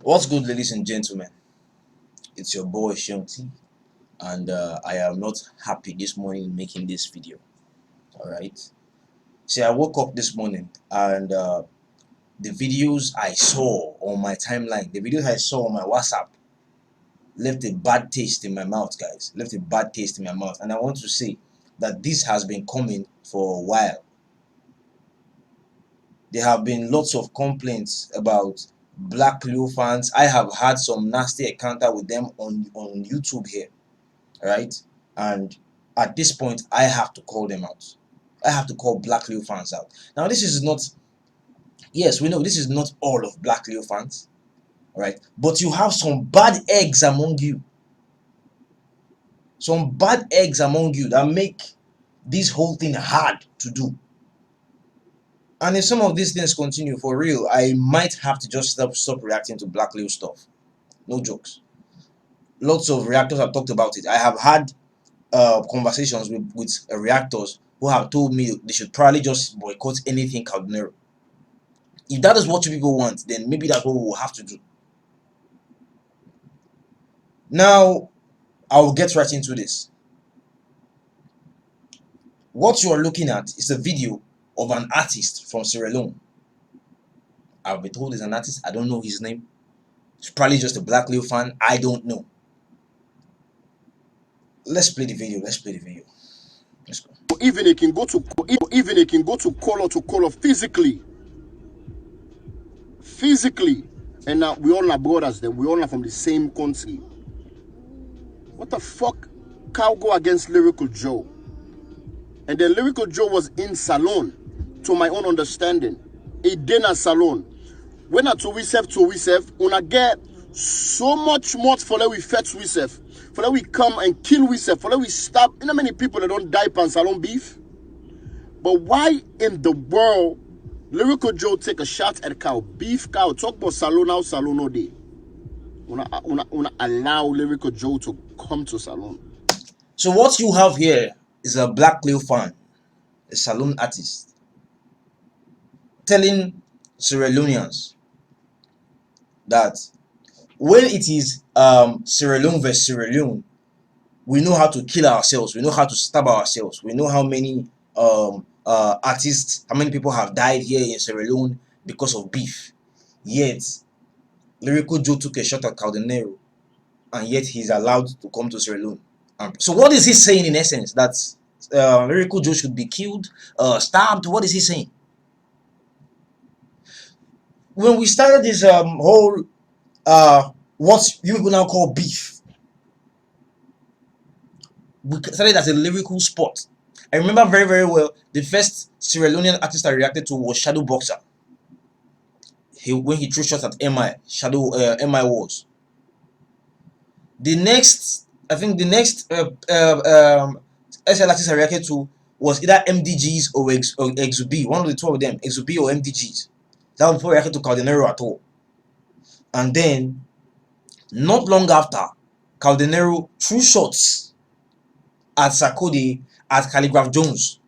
What's good, ladies and gentlemen? It's your boy Sean T, and I am not happy this morning making this video. All right. See, I woke up this morning and the videos I saw on my timeline, the videos I saw on my WhatsApp, left a bad taste in my mouth, guys. Left a bad taste in my mouth, and I want to say that this has been coming for a while. There have been lots of complaints about Black Leo fans. I have had some nasty encounter with them on YouTube here, right? And at this point, I have to call them out. I have to call Black Leo fans out. Now, this is not, yes, we know this is not all of Black Leo fans, right? But you have some bad eggs among you. Some bad eggs among you that make this whole thing hard to do. And if some of these things continue for real, I might have to just stop reacting to Black Leo stuff. No jokes. Lots of reactors have talked about it. I have had conversations with reactors who have told me they should probably just boycott anything Cardinero. If that is what you people want, then maybe that's what we will have to do. Now, I will get right into this. What you are looking at is a video of an artist from Sierra Leone. I've been told he's an artist. I don't know his name. He's probably just a Black Leo fan. I don't know. Let's play the video. Let's play the video. Let's go. Even it can go to color physically, and now we all are brothers. Then we all are from the same country. What the fuck? Cow go against Lyrical Joe, and then Lyrical Joe was in Salone, to my own understanding, a dinner Salone. When I to we una get so much more for let we fetch we for let we come and kill we for let we stop. You know how many people that don't die pan Salone beef? But why in the world Lyrical Joe take a shot at cow, beef cow, talk about Salone now, Salone all day? Una allow Lyrical Joe to come to Salone. So what you have here is a Black Leo fan, a Salone artist, telling Sierra Leoneans that when it is Sierra Leone versus Sierra Leone, we know how to kill ourselves, we know how to stab ourselves, we know how many artists, how many people have died here in Sierra Leone because of beef. Yet Lyrical Joe took a shot at Condemning, and yet he's allowed to come to Sierra Leone. So what is he saying in essence? That Lyrical Joe should be killed, stabbed? What is he saying? When we started this whole what you people now call beef, we started as a lyrical sport. I remember very, very well the first Sierra Leonean artist I reacted to was Shadow Boxer. When he threw shots at MI, Shadow MI Wars. The next, I think the next SL artist I reacted to was either MDGs or Exubi, one of the two of them, Exubi or MDGs. That was before I reacted to Caldenero at all. And then, not long after, Caldenero threw shots at Sarkodie, at Calligraph Jones.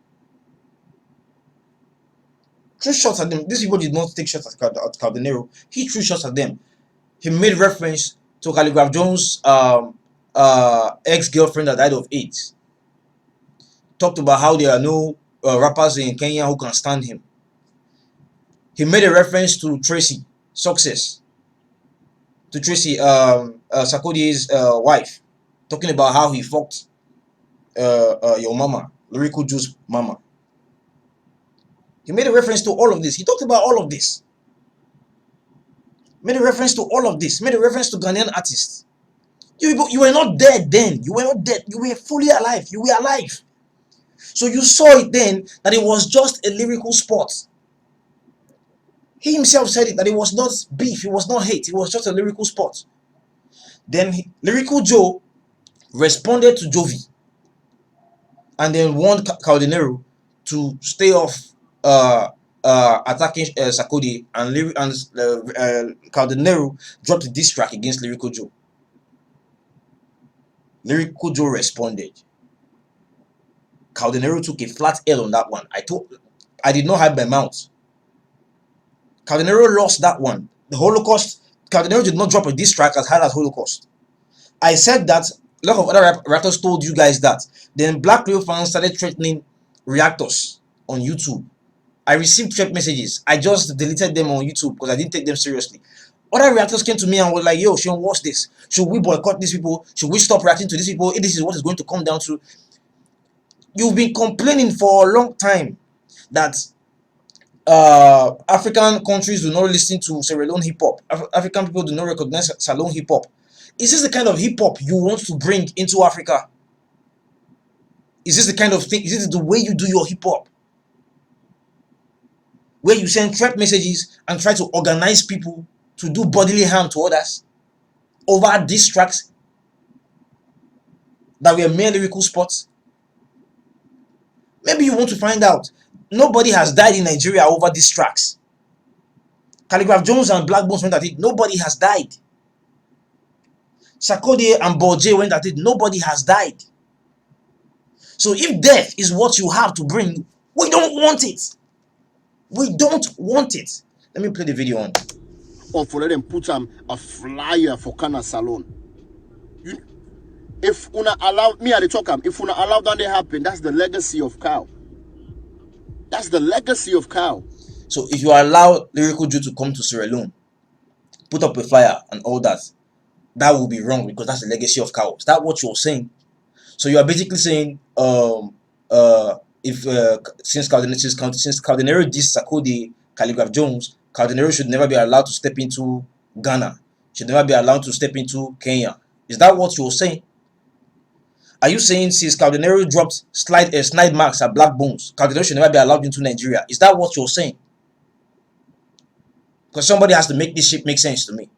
Threw shots at them. These people did not take shots at Caldenero. He threw shots at them. He made reference to Calligraph Jones' ex-girlfriend that died of AIDS. Talked about how there are no rappers in Kenya who can stand him. He made a reference to Tracy Success, to Tracy Sarkodie's wife, talking about how he fucked your mama, Lyrical Joe's mama. He made a reference to all of this. He talked about all of this. Made a reference to all of this. Made a reference to Ghanaian artists. You were not dead then. You were not dead. You were fully alive. You were alive. So you saw it then that it was just a lyrical sport. He himself said it, that it was not beef, it was not hate, it was just a lyrical sport. Then Lyrical Joe responded to Jovi and then warned Caldenero to stay off attacking Sarkodie, and Caldenero dropped a diss track against Lyrical Joe. Lyrical Joe responded. Caldenero took a flat L on that one. I did not have my mouth. Caldenero lost that one. The Holocaust Condemnation did not drop a diss track as hard as Holocaust. I said that. A lot of other reactors told you guys that. Then Black Leo fans started threatening reactors on YouTube. I received threat messages. I just deleted them on YouTube because I didn't take them seriously. Other reactors came to me and were like, yo, Sean, watch this. Should we boycott these people? Should we stop reacting to these people? If this is what it's going to come down to. You've been complaining for a long time that African countries do not listen to Sierra Leone hip hop. African people do not recognize Salone hip hop. Is this the kind of hip hop you want to bring into Africa? Is this the kind of thing? Is this the way you do your hip hop? Where you send threat messages and try to organize people to do bodily harm to others over diss tracks that were mere lyrical spots? Maybe you want to find out. Nobody has died in Nigeria over these tracks. Calligraph Jones and Black Bones went at it. Nobody has died. Sarkodie and Borje went at it. Nobody has died. So if death is what you have to bring, we don't want it. We don't want it. Let me play the video on. Or for them put a flyer for Kana Salone. If una allow me at the talk, if una allow that to happen, that's the legacy of Cow. That's the legacy of Cow. So if you allow Lyrical Jew to come to Sierra Leone, put up a flyer and all that, that will be wrong because that's the legacy of Cow. Is that what you're saying? So you are basically saying, since Caldinero dissed Sarkodie, Calligraph Jones, Caldinero should never be allowed to step into Ghana, should never be allowed to step into Kenya. Is that what you're saying? Are you saying since Caldinero dropped snide marks at Black Bones, Caldinero should never be allowed into Nigeria? Is that what you're saying? Because somebody has to make this shit make sense to me.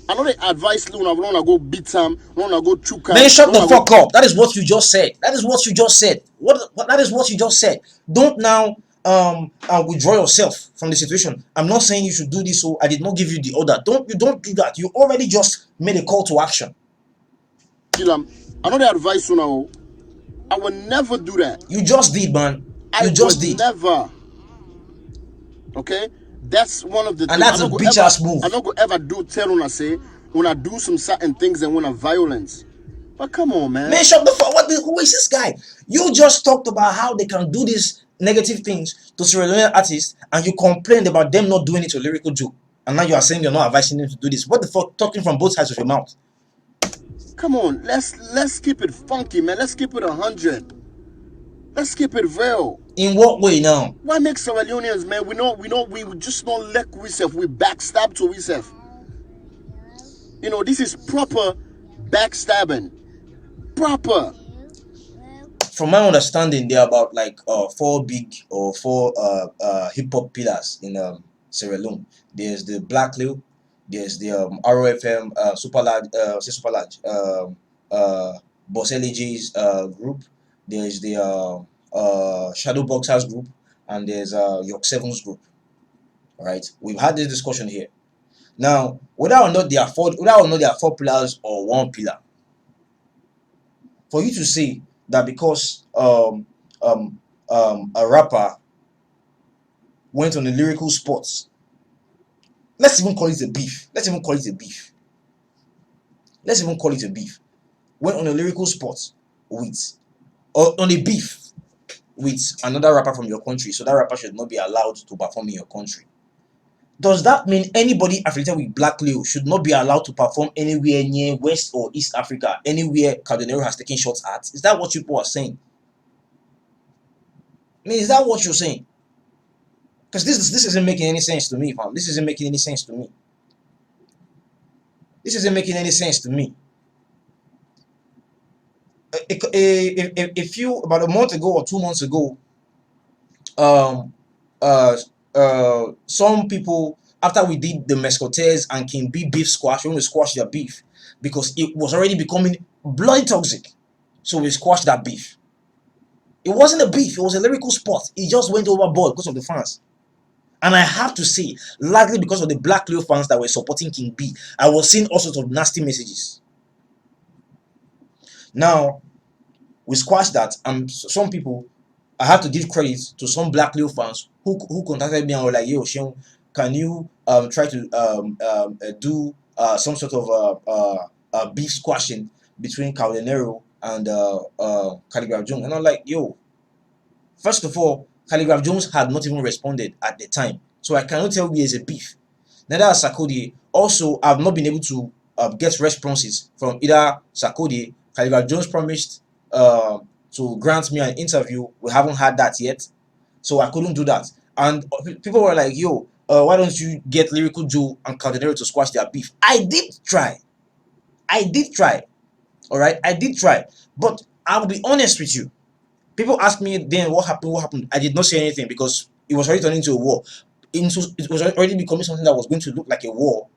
I know they advise Luna, we wanna go beat him, we wanna go choke him. Man, shut the fuck up. That is what you just said. That is what you just said. That is what you just said. Don't now withdraw yourself from the situation. I'm not saying you should do this, so I did not give you the order. Don't do that. You already just made a call to action. Kilam, I know they advise Luna. I will never do that. You just did, man. You just did. Never. Okay? That's one of the and things. And that's a bitch ass move. I'm not gonna ever tell Una say when I do some certain things and when I violence. But come on, man. Man, shut the fuck. Who is this guy? You just talked about how they can do these negative things to Sierra Leonean artists, and you complained about them not doing it to Lyrical Jew. And now you are saying you're not advising them to do this. What the fuck? Talking from both sides of your mouth. Come on, let's keep it funky, man. Let's keep it 100. Let's keep it real. In what way now? Why make Sierra Leoneans, man? We just don't let ourselves. We backstab to ourselves. You know, this is proper backstabbing. Proper. From my understanding, there are about like four hip hop pillars in Sierra Leone. There's the Black Leo, there's the ROFM Super Large Boss LAJ's group. There's the Shadow Boxers group, and there's York Sevens group. All right, we've had this discussion here. Now, whether or not there are four pillars or one pillar, for you to say that because a rapper went on a lyrical sports, let's even call it a beef. Went on a lyrical sports on a beef with another rapper from your country, so that rapper should not be allowed to perform in your country. Does that mean anybody affiliated with Black Leo should not be allowed to perform anywhere near West or East Africa, anywhere Caldinero has taken shots at? Is that what people are saying? I mean, is that what you're saying? Because this isn't making any sense to me, fam. This isn't making any sense to me. If you about a month ago or 2 months ago, some people, after we did the Mescotes and King B beef squash, we squashed their beef because it was already becoming bloody toxic. So we squashed that beef. It wasn't a beef, it was a lyrical spot. It just went overboard because of the fans. And I have to say, largely because of the Black Leo fans that were supporting King B, I was seeing all sorts of nasty messages. Now, we squashed that, and some people, I have to give credit to some Black Leo fans who contacted me and were like, yo, Sean, can you try to do some sort of beef squashing between Caldenero and Calligraph Jones? And I'm like, yo, first of all, Calligraph Jones had not even responded at the time, so I cannot tell you there's a beef. Neither has Sarkodie. Also, I've not been able to get responses from either Sarkodie. Calligraph Jones promised to grant me an interview. We haven't had that yet, so I couldn't do that. And people were like, yo, why don't you get Lyrical Joe and Caldenero to squash their beef? I did try. All right, I did try. But I'll be honest with you. People ask me then what happened. What happened? I did not say anything because it was already turning into a war. It was already becoming something that was going to look like a war,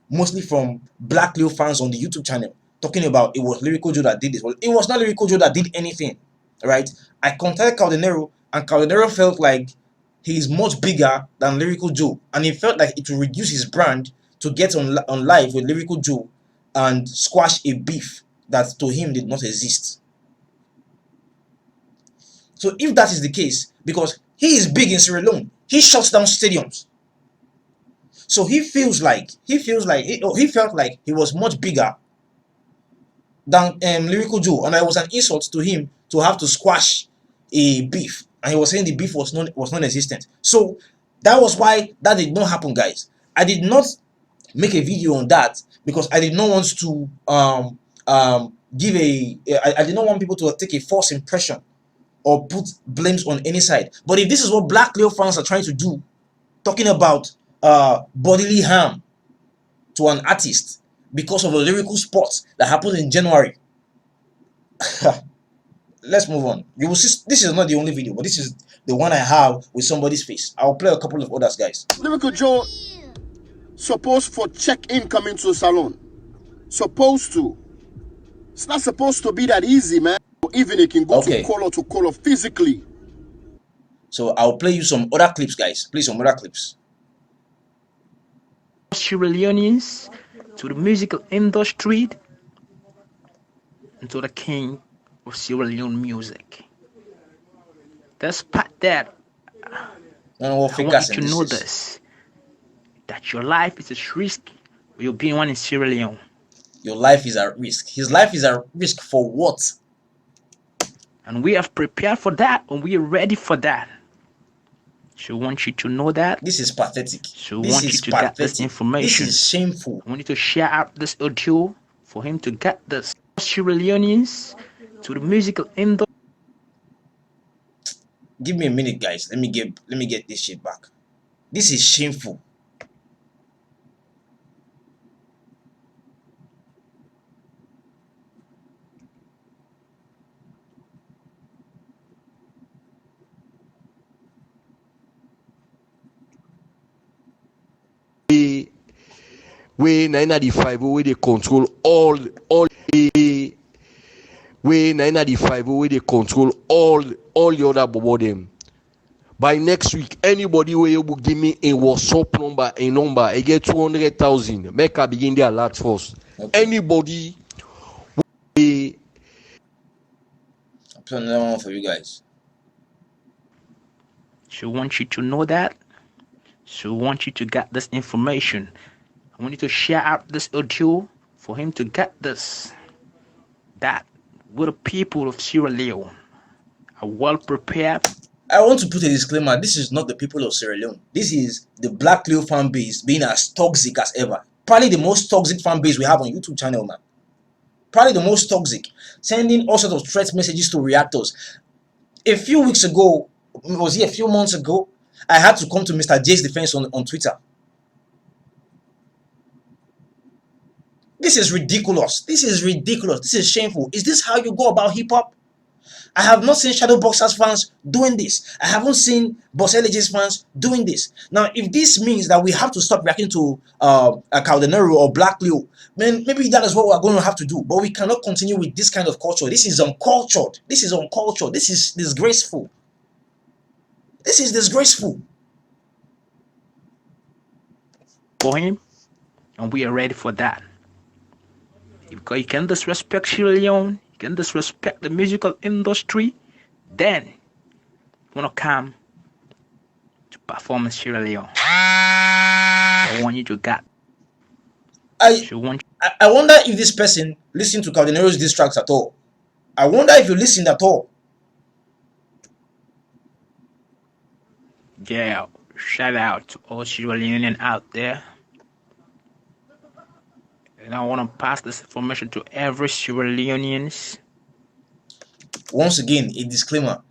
mostly from Black Leo fans on the YouTube channel talking about it was Lyrical Joe that did this. Well, it was not Lyrical Joe that did anything. Right? I contacted Caldenero, and Caldenero felt like he's much bigger than Lyrical Joe, and he felt like it would reduce his brand to get on live with Lyrical Joe and squash a beef that to him did not exist. So if that is the case, because he is big in Sierra Leone, he shuts down stadiums. So he felt like he felt like he was much bigger than Lyrical Joe, and it was an insult to him to have to squash a beef, and he was saying the beef was non-existent. So that was why that did not happen, guys. I did not make a video on that because I did not want to give I did not want people to take a false impression or put blames on any side. But if this is what Black Leo fans are trying to do, talking about bodily harm to an artist because of a lyrical spot that happened in January, let's move on. You will see this is not the only video, but this is the one I have with somebody's face. I'll play a couple of others, guys. Lyrical Joe supposed for check-in coming to Salone. Supposed to. It's not supposed to be that easy, man. Even it can go to color physically. So I'll play you some other clips, guys. Play some other clips. Sierra Leoneans to the musical industry and to the king of Sierra Leone music. Despite that, I want you to know this, that your life is at risk when you're being one in Sierra Leone. Your life is at risk. His life is at risk for what? And we have prepared for that, and we are ready for that. So I want you to know that. This is pathetic. So I want you to get this information. This is shameful. I want you to share out this audio for him to get this. Sierra Leoneans to the musical industry. Give me a minute, guys. Let me get this shit back. This is shameful. Way 995 where they control all way 995 where they control all the other bobo them. By next week, anybody will able give me a WhatsApp number, I get 200,000. Make I begin their alert first. Okay. Anybody I'll play another one for you guys. So I want you to know that. So I want you to get this information. I want you to share out this audio for him to get this. That we're the people of Sierra Leone are well prepared. I want to put a disclaimer. This is not the people of Sierra Leone. This is the Black Leo fan base being as toxic as ever. Probably the most toxic fan base we have on YouTube channel, man. Probably the most toxic. Sending all sorts of threat messages to reactors. A few weeks ago, was it a few months ago, I had to come to Mr. J's defense on Twitter. This is ridiculous. This is ridiculous. This is shameful. Is this how you go about hip-hop? I have not seen Shadow Boxers fans doing this. I haven't seen Boss LJ's fans doing this. Now, if this means that we have to stop reacting to Caldenero or Black Leo, then maybe that is what we're going to have to do. But we cannot continue with this kind of culture. This is uncultured. This is uncultured. This is disgraceful. This is disgraceful. For him, and we are ready for that. Because you can disrespect Sierra Leone, you can disrespect the musical industry, then you want to come to perform in Sierra Leone. I want you to get. I, She want I wonder if this person listened to Caldenero's diss tracks at all. I wonder if you listened at all. yeah. Shout out to all Sierra Leonean out there. And I want to pass this information to every Sierra Leoneans. Once again, a disclaimer.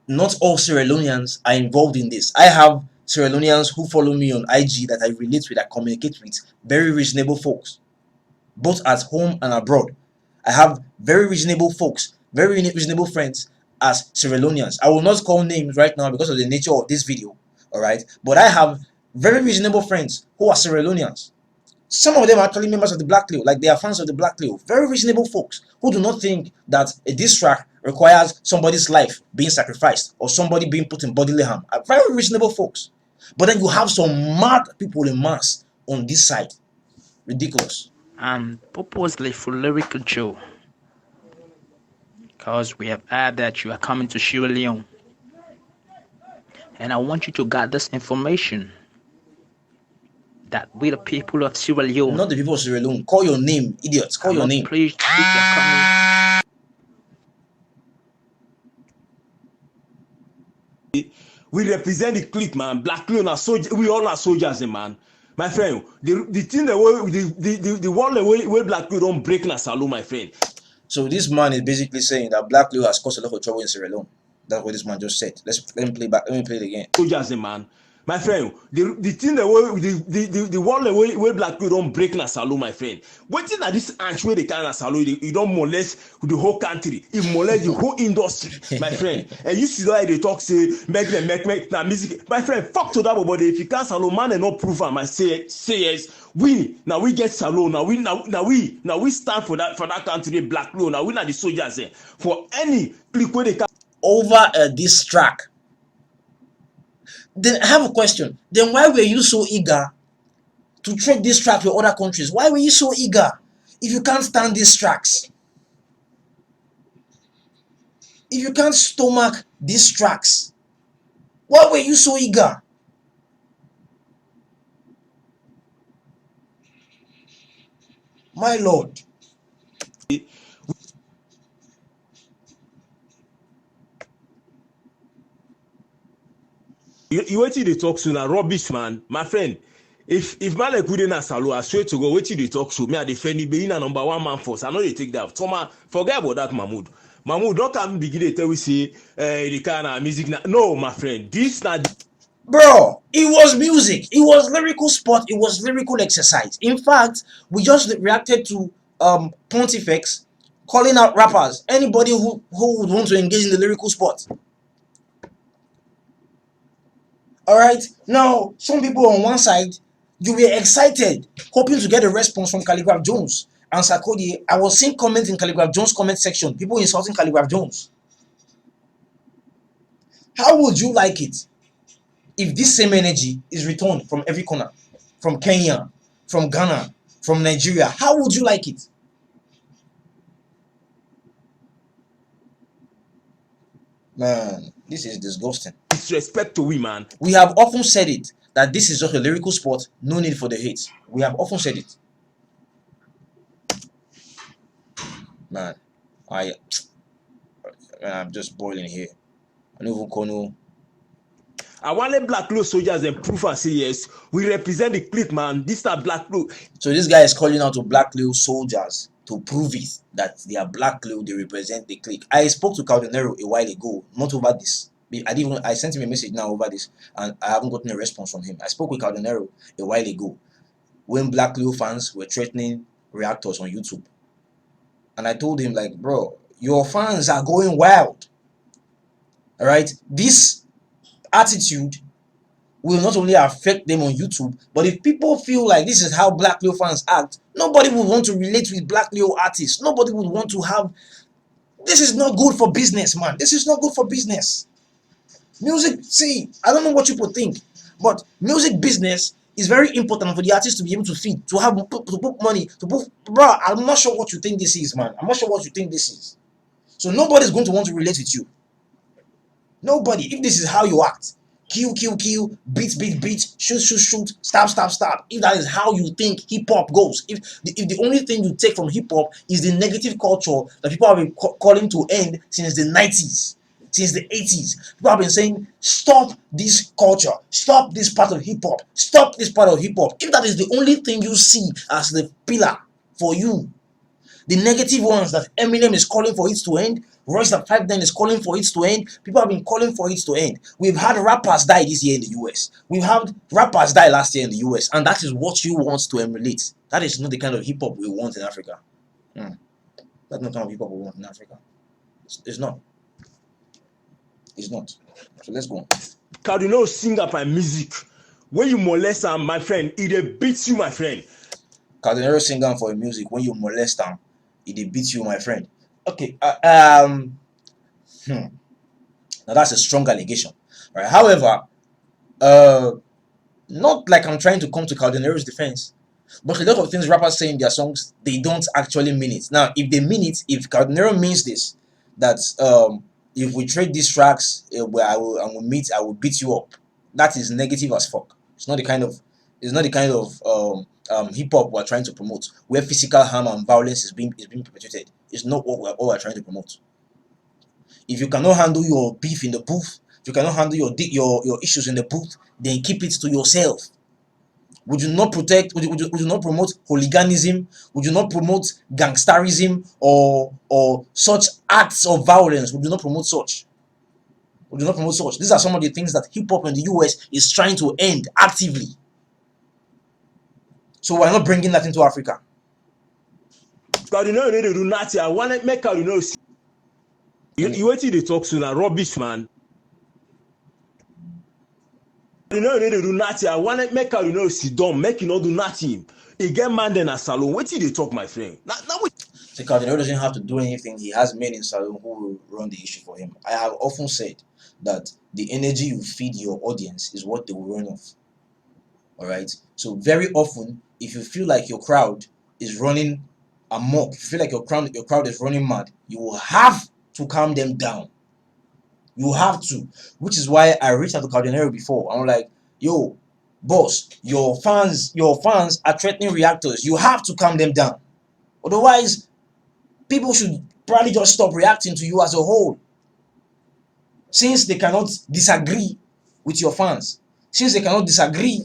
Not all Sierra Leoneans are involved in this. I have Sierra Leoneans who follow me on IG that I relate with, I communicate with. Very reasonable folks, both at home and abroad. I have very reasonable folks, very reasonable friends as Sierra Leoneans. I will not call names right now because of the nature of this video, alright? But I have very reasonable friends who are Sierra Leoneans. Some of them are actually members of the Black Leo, like they are fans of the Black Leo. Very reasonable folks who do not think that a diss track requires somebody's life being sacrificed or somebody being put in bodily harm. Very reasonable folks. But then you have some mad people in mass on this side. Ridiculous. And purposely for Lyrical Joe. Because we have heard that you are coming to Sierra Leone. And I want you to get this information. That we the people of Sierra Leone. Not the people of Sierra Leone. Call your name, idiots. Call your name. Please, if you're coming. We represent the clique, man. Black Leo, soldier. We all are soldiers, man. My friend, the thing the way the one way Black Leo don't break na Salone, my friend. So this man is basically saying that Black Leo has caused a lot of trouble in Sierra Leone. That's what this man just said. Let me play back. Let me play it again. Soldiers, man. My friend, the thing the way the one way Black Leo don't break na Salone, my friend. Waiting at this anch where they can na Salone, you don't molest the whole country, you molest the whole industry, my friend. And you see why they talk say make na music, my friend. Fuck to that, but if you can't Salone, man, and not prove am, I say yes. We get Salone. Now we stand for that country, Black Leo. Now we not the soldiers for any clique where they can over this track. Then I have a question. Then why were you so eager to trade this track with other countries? Why were you so eager if you can't stand these tracks? If you can't stomach these tracks, why were you so eager? My Lord. You wait till they talk to na rubbish, man. My friend, if Malek wouldn't na Salone, I swear to God, wait till they talk to me. I defend being a number one man force. I know they take that. Toma, forget about that, Mahmoud. Mahmoud, don't come begin to tell we say the kind of music. No, my friend, this not. Bro, it was music. It was lyrical sport. It was lyrical exercise. In fact, we just reacted to Pontifex calling out rappers. Anybody who would want to engage in the lyrical sport. Alright, now some people on one side, you were excited, hoping to get a response from Calligraph Jones and Sarkodie. I was seeing comments in Calligraph Jones' comment section, people insulting Calligraph Jones. How would you like it if this same energy is returned from every corner? From Kenya, from Ghana, from Nigeria? How would you like it? Man, this is disgusting. Disrespect to we, man. We have often said it, that this is just a lyrical sport, no need for the hate. We have often said it. Man, I'm just boiling here. I don't even know. I want the Black Leo soldiers and proof and say yes, we represent the clique, man. This is Black Leo. So this guy is calling out to Black Leo soldiers to prove it that they are Black Leo, they represent the clique. I spoke to Caldenero a while ago, not over this. I sent him a message now over this, and I haven't gotten a response from him. I spoke with Caldenero a while ago when Black Leo fans were threatening reactors on YouTube. And I told him, like, bro, your fans are going wild. Alright? This attitude will not only affect them on YouTube, but if people feel like this is how Black Leo fans act, nobody would want to relate with Black Leo artists. Nobody would want to have... This is not good for business, man. This is not good for business. Music, see, I don't know what people think, but music business is very important for the artist to be able to feed, to put money, bro, I'm not sure what you think this is, man. I'm not sure what you think this is. So nobody's going to want to relate with you. Nobody. If this is how you act, kill, beat, shoot, stab. If that is how you think hip hop goes, if the only thing you take from hip hop is the negative culture that people have been calling to end since the 90s, since the 80s, people have been saying, stop this culture, stop this part of hip hop, stop this part of hip hop. If that is the only thing you see as the pillar for you, the negative ones that Eminem is calling for it to end, Royce the 5 is calling for it to end. People have been calling for it to end. We've had rappers die this year in the US. We've had rappers die last year in the US, and that is what you want to emulate. That is not the kind of hip hop we want in Africa. That's not the kind of hip hop we want in Africa. It's not. It's not. So let's go on. Cardinal sing up my music. When you molest am, my friend, it beats you, my friend. Cardinero sing down for music. When you molest them, it beats you, my friend. Okay. Now that's a strong allegation. Right. However, not like I'm trying to come to Caldenero's defense, but a lot of things rappers say in their songs, they don't actually mean it. Now, if they mean it, if Caldenero means this, that if we trade these tracks, where I will beat you up, that is negative as fuck. It's not the kind of hip hop we're trying to promote, where physical harm and violence is being perpetrated. It's not what we're trying to promote. If you cannot handle your beef in the booth, if you cannot handle your issues in the booth, then keep it to yourself. Would you not protect? Would you not promote hooliganism? Would you not promote gangsterism or such acts of violence? Would you not promote such? Would you not promote such? These are some of the things that hip hop in the US is trying to end actively. So we're not bringing that into Africa. Cardinal need to do nothing. I want to make Cardinal see. You wait till they talk soon. Rubbish, man. You know, they do nothing. I want to make Cardinal sit down, make you not do nothing. He get man then at Salone. Wait till they talk, my friend. Now The Cardinal doesn't have to do anything. He has men in Salone who will run the issue for him. I have often said that the energy you feed your audience is what they will run off. Alright? So very often, if you feel like your crowd is running amok, if you feel like your crowd is running mad, you will have to calm them down. You have to. Which is why I reached out to Cardinero before. I'm like, yo, boss, your fans are threatening reactors. You have to calm them down. Otherwise, people should probably just stop reacting to you as a whole. Since they cannot disagree with your fans, since they cannot disagree,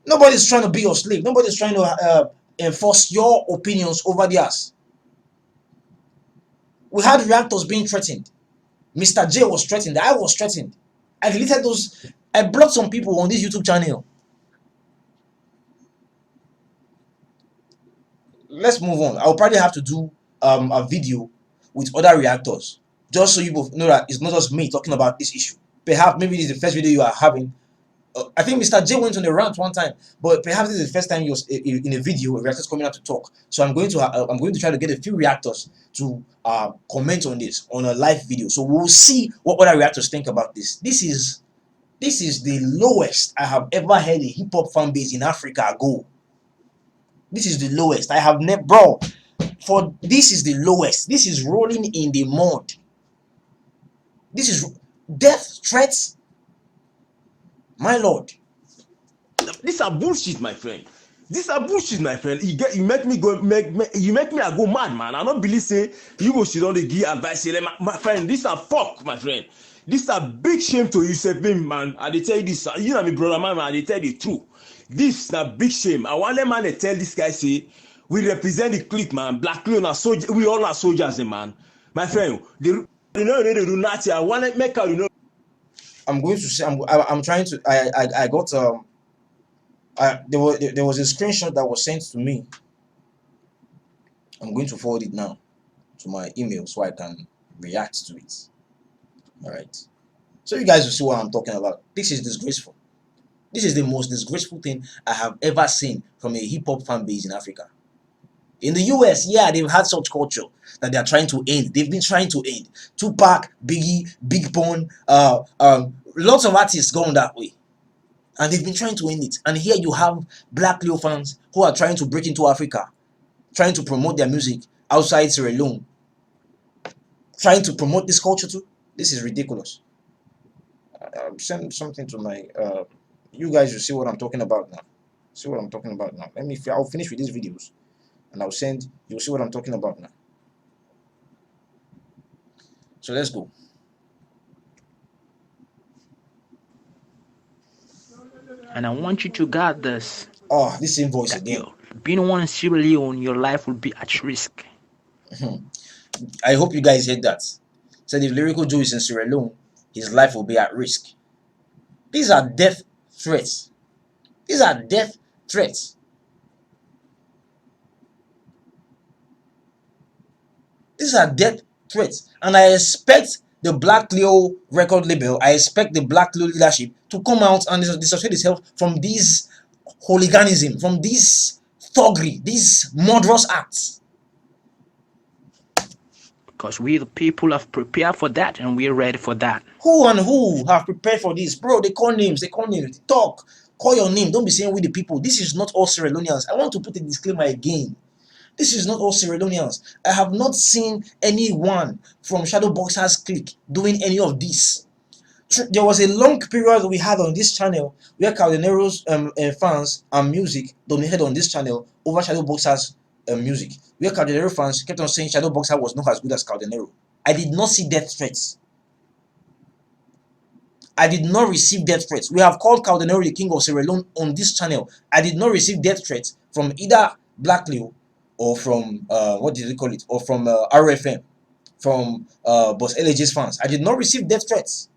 nobody's trying to be your slave. Nobody's trying to enforce your opinions over theirs. We had reactors being threatened. Mr. J was threatened. I was threatened. I deleted those. I blocked some people on this YouTube channel. Let's move on. I'll probably have to do a video with other reactors, just so you both know that it's not just me talking about this issue. Perhaps maybe this is the first video you are having. I think Mr. J went on a rant one time, but perhaps this is the first time you're in a video, reactors coming out to talk. So I'm going to try to get a few reactors to comment on this on a live video. So we'll see what other reactors think about this. This is the lowest I have ever heard a hip hop fan base in Africa go. This is the lowest I have never, bro. This is the lowest. This is rolling in the mud. This is death threats. My lord, these are bullshit, my friend. These are bullshit, my friend. You make me go I go mad, man. I don't believe say you go sit on the give advice. Say, my friend, these are fuck, my friend. This are big shame to you, say, man. I tell you this, you know me, brother, man. I tell the truth. This is a big shame. I want them man to tell this guy say we represent the clique, man. Black Leon are soldiers. We all are soldiers, man. My friend, they do nothing. I want to make out, I'm going to say I'm trying to I got there was a screenshot that was sent to me. I'm going to forward it now to my email so I can react to it. All right, so you guys will see what I'm talking about. This is disgraceful. This is the most disgraceful thing I have ever seen from a hip hop fan base in Africa. In the US, yeah, they've had such culture that they are trying to end. They've been trying to end. Tupac, Biggie, Big Pun, lots of artists going that way. And they've been trying to end it. And here you have Black Leo fans who are trying to break into Africa, trying to promote their music outside Sierra Leone, trying to promote this culture too. This is ridiculous. send something to my you guys will see what I'm talking about now. See what I'm talking about now. I'll finish with these videos and I'll send, you'll see what I'm talking about now. So let's go. And I want you to guard this. Oh, this same voice That again. being one in Sierra Leone, your life will be at risk. I hope you guys heard that. Said if Lyrical Joe is in Sierra Leone, his life will be at risk. These are death threats. These are death threats. These are death threats. And I expect the Black Leo record label, I expect the Black Leo leadership to come out and dissociate itself from this hooliganism, from this thuggery, these murderous acts. Because we the people have prepared for that and we're ready for that. Who and who have prepared for this? Bro, they call names, they talk. Call your name. Don't be saying we the people. This is not all Sierra Leoneans. I want to put a disclaimer again. This is not all Sierra Leoneans. I have not seen anyone from Shadow Boxer's clique doing any of this. There was a long period we had on this channel where Caldenero's fans and music dominated on this channel over Shadow Boxer's music. Where Caldenero fans kept on saying Shadow Boxer was not as good as Caldenero. I did not see death threats. I did not receive death threats. We have called Caldenero the king of Sierra Leone on this channel. I did not receive death threats from either Black Leo or from what did they call it? Or from RFM, from Boss LAJ's fans. I did not receive death threats.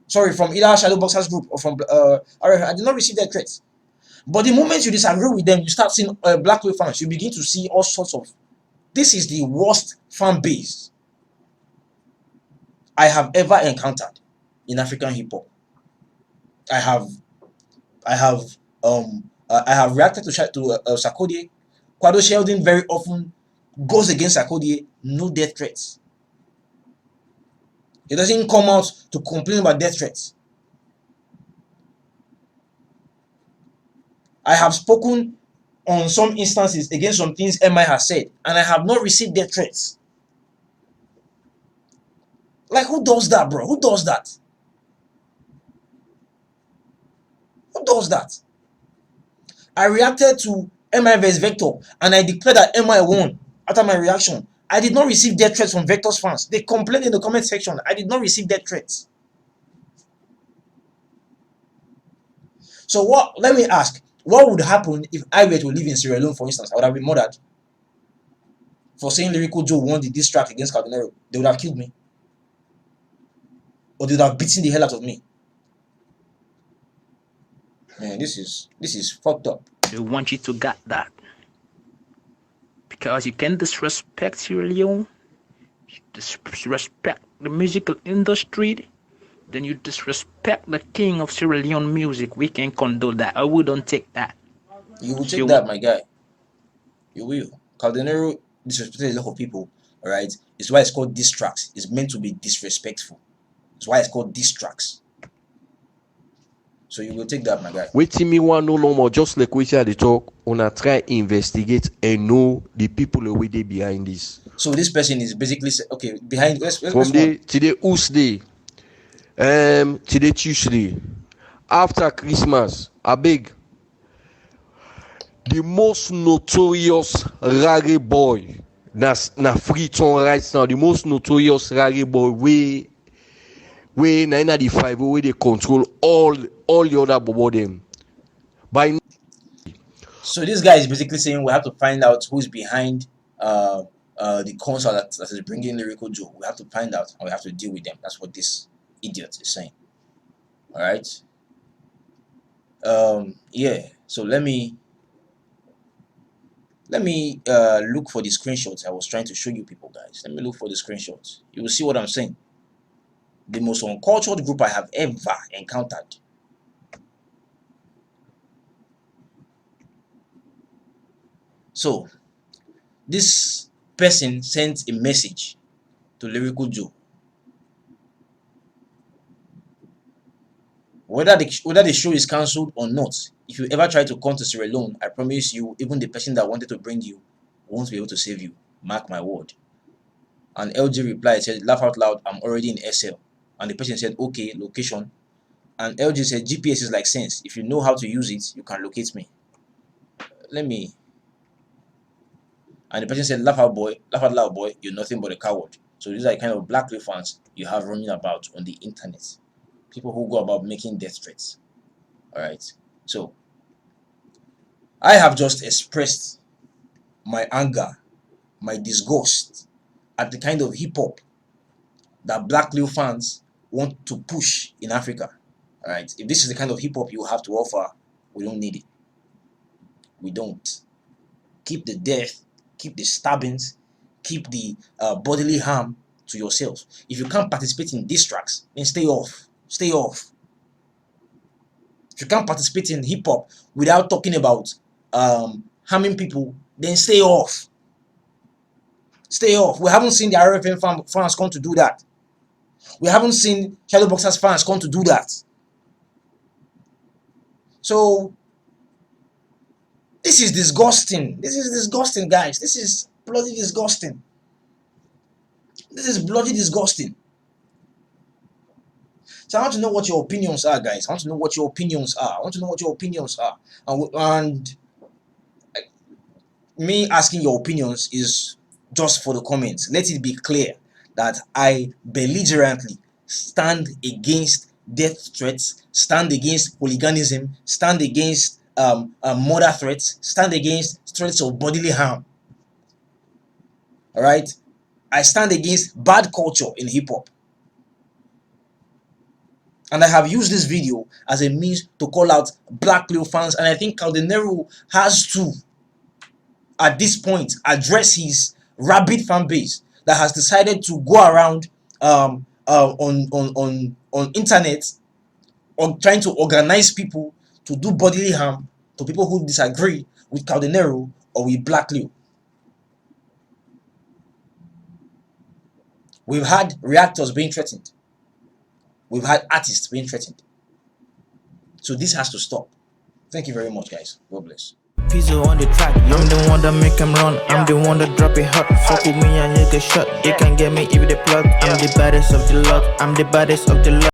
Sorry, from either Shadow Boxers group or from RFM. I did not receive death threats. But the moment you disagree with them, you start seeing Black Leo fans. You begin to see all sorts of. This is the worst fan base I have ever encountered in African hip hop. I have reacted to Sarkodie. Kwado Sheldon very often goes against Sarkodie, no death threats. He doesn't come out to complain about death threats. I have spoken on some instances against some things MI has said, and I have not received death threats. Like, who does that, bro? Who does that? Who does that? I reacted to MI vs Vector and I declared that MI won after my reaction. I did not receive death threats from Vector's fans. They complained in the comment section. I did not receive death threats. So what? Let me ask. What would happen if I were to live in Sierra Leone, for instance? I would have been murdered for saying Lyrical Joe won the diss track against Caldenero. They would have killed me. Or they would have beaten the hell out of me. Man, this is fucked up. They want you to get that. Because you can disrespect Sierra Leone, you disrespect the musical industry, then you disrespect the king of Sierra Leone music. We can condone that. I wouldn't take that. You will take that, my guy. You will. Caldenero disrespected a lot of people, alright? It's why it's called diss tracks. It's meant to be disrespectful. It's why it's called diss tracks. So you will take that, my guy. Wetin me want no more, just like wetin I dey talk, una try investigate and know the people wey dey behind this. So this person is basically okay behind. From the today Tuesday, today Tuesday, after Christmas, abeg, the most notorious rare boy na Freetown right now. The most notorious rare boy wey na in the 5 wey dey control all the other bobo them. By so this guy is basically saying we have to find out who's behind the concert that is bringing Lyrical Joe. We have to find out and we have to deal with them. That's what this idiot is saying. All right. Yeah. So let me look for the screenshots I was trying to show you people, guys. Let me look for the screenshots. You will see what I'm saying. The most uncultured group I have ever encountered. So, this person sent a message to Lyrical Joe. Whether the show is cancelled or not, if you ever try to come to Sierra Leone, I promise you, even the person that wanted to bring you won't be able to save you. Mark my word. And LG replied, said, laugh out loud, I'm already in SL. And the person said, okay, location. And LJ said, GPS is like sense. If you know how to use it, you can locate me. Let me. And the person said, laugh out loud, boy, you're nothing but a coward. So these are the kind of black fans you have running about on the internet. People who go about making death threats. Alright. So I have just expressed my anger, my disgust at the kind of hip-hop that black fans want to push in Africa. Alright. If this is the kind of hip-hop you have to offer, we don't need it. We don't. Keep the death, keep the stabbings, keep the bodily harm to yourself. If you can't participate in diss tracks, then stay off. Stay off. If you can't participate in hip hop without talking about harming people, then stay off. Stay off. We haven't seen the RFN fans come to do that. We haven't seen Shadowboxers fans come to do that. So this is disgusting. This is disgusting, guys. This is bloody disgusting. This is bloody disgusting. So I want to know what your opinions are, guys. I want to know what your opinions are. I want to know what your opinions are. And me asking your opinions is just for the comments. Let it be clear that I belligerently stand against death threats, stand against hooliganism, stand against murder threats, stand against threats of bodily harm. Alright? I stand against bad culture in hip-hop. And I have used this video as a means to call out black fans, and I think Condemning has to, at this point, address his rabid fan base that has decided to go around on internet or trying to organize people to do bodily harm to people who disagree with Condemning or with Black Leo. We've had reactors being threatened. We've had artists being threatened. So this has to stop. Thank you very much, guys. God bless. Pizzo on the track, I'm the one that make him run. I'm the one that drop it hot. Fuck with me and you get shot. They can get me if they plug. I'm the baddest of the lot. I'm the baddest of the lot.